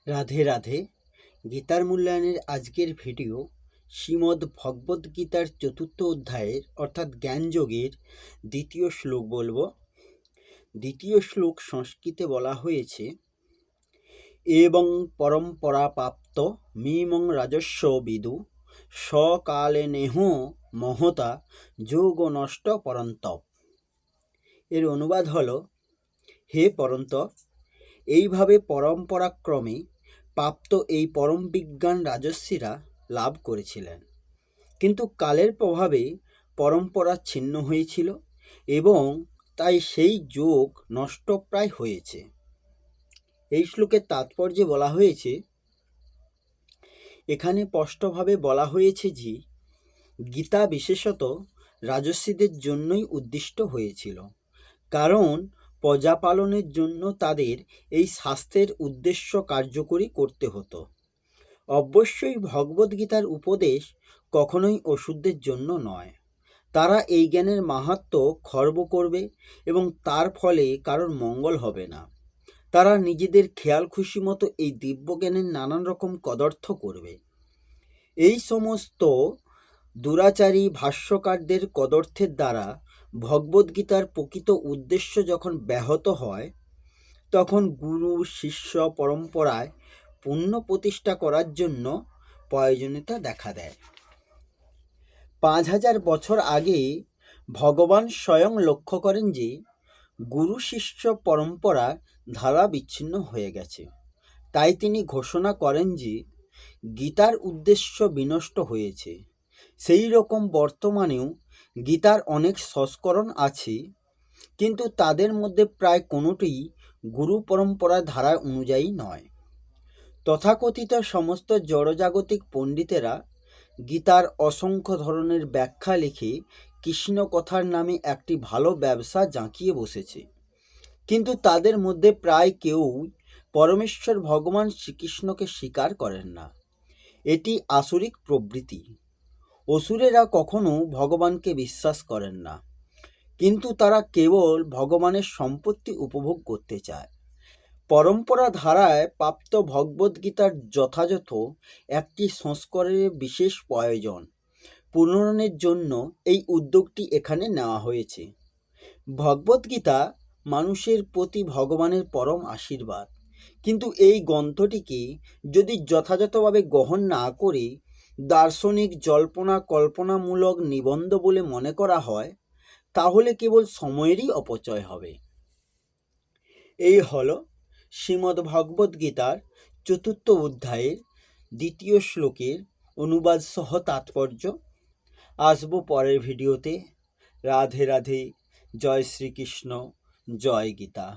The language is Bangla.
রাধে রাধে। গীতার মূল্যায়নের আজকের ভিডিও শ্রীমদ্ ভগবদ্ গীতার চতুর্থ অধ্যায়ের অর্থাৎ জ্ঞানযোগের দ্বিতীয় শ্লোক বলবো। দ্বিতীয় শ্লোক সংস্কৃতে বলা হয়েছে, এবং পরম্পরা প্রাপ্ত মিমং রাজস্ব বিদু সকালে নেহ মহতা যোগ নষ্ট পরন্তপ। এর অনুবাদ হলো, হে পরন্তপ, এইভাবে পরম্পরাক্রমে প্রাপ্ত এই পরম বিজ্ঞান রাজস্বীরা লাভ করেছিলেন, কিন্তু কালের প্রভাবে পরম্পরা ছিন্ন হয়েছিল এবং তাই সেই যোগ নষ্টপ্রায় হয়েছে। এই শ্লোকের তাৎপর্যে বলা হয়েছে, এখানে স্পষ্টভাবে বলা হয়েছে যে গীতা বিশেষত রাজস্বীদের জন্যই উদ্দিষ্ট হয়েছিল, কারণ প্রজা পালনের জন্য তাদের এই শাস্ত্রের উদ্দেশ্য কার্যকরী করতে হতো। অবশ্যই ভগবদ্গীতার উপদেশ কখনোই অসুরদের জন্য নয়। তারা এই জ্ঞানের মাহাত্ম্য খর্ব করবে এবং তার ফলে কারোর মঙ্গল হবে না। তারা নিজেদের খেয়াল খুশি মতো এই দিব্য জ্ঞানের নানান রকম কদর্থ করবে। এই সমস্ত দুরাচারী ভাষ্যকারদের কদর্থের দ্বারা ভগবদ্গীতার প্রকৃত উদ্দেশ্য যখন ব্যাহত হয়, তখন গুরু শিষ্য পরম্পরায় পুণ্য প্রতিষ্ঠা করার জন্য প্রয়োজনীয়তা দেখা দেয়। 5000 বছর আগে ভগবান স্বয়ং লক্ষ্য করেন যে গুরু শিষ্য পরম্পরা ধারা বিচ্ছিন্ন হয়ে গেছে। তাই তিনি ঘোষণা করেন যে গীতার উদ্দেশ্য বিনষ্ট হয়েছে। সেই রকম বর্তমানেও গীতার অনেক সংস্করণ আছে, কিন্তু তাদের মধ্যে প্রায় কোনোটিই গুরু পরম্পরা ধারা অনুযায়ী নয়। তথাকথিত সমস্ত জড়জাগতিক পণ্ডিতেরা গীতার অসংখ্য ধরনের ব্যাখ্যা লিখে কৃষ্ণ কথার নামে একটি ভালো ব্যবসা জাঁকিয়ে বসেছে, কিন্তু তাদের মধ্যে প্রায় কেউই পরমেশ্বর ভগবান শ্রীকৃষ্ণকে স্বীকার করেন না। এটি আসুরিক প্রবৃত্তি। অসুরেরা কখনো ভগবানকে বিশ্বাস করেন না, কিন্তু তারা কেবল ভগবানের সম্পত্তি উপভোগ করতে চায়। পরম্পরা ধারায় প্রাপ্ত ভগবদ্গীতার যথাযথ একটি সংস্করণের বিশেষ প্রয়োজন পূরণের জন্য এই উদ্যোগটি এখানে নেওয়া হয়েছে। ভগবদ্গীতা মানুষের প্রতি ভগবানের পরম আশীর্বাদ, কিন্তু এই গ্রন্থটিকে যদি যথাযথভাবে গ্রহণ না করে দার্শনিক জল্পনা কল্পনামূলক নিবন্ধ বলে মনে করা হয়, তাহলে কেবল সময়েরই অপচয় হবে। এই হলো শ্রীমদ্ ভগবদ্গীতার চতুর্থ অধ্যায়ের দ্বিতীয় শ্লোকের অনুবাদ সহ তাৎপর্য। আসবো পরের ভিডিওতে। রাধে রাধে। জয় শ্রীকৃষ্ণ। জয় গীতা।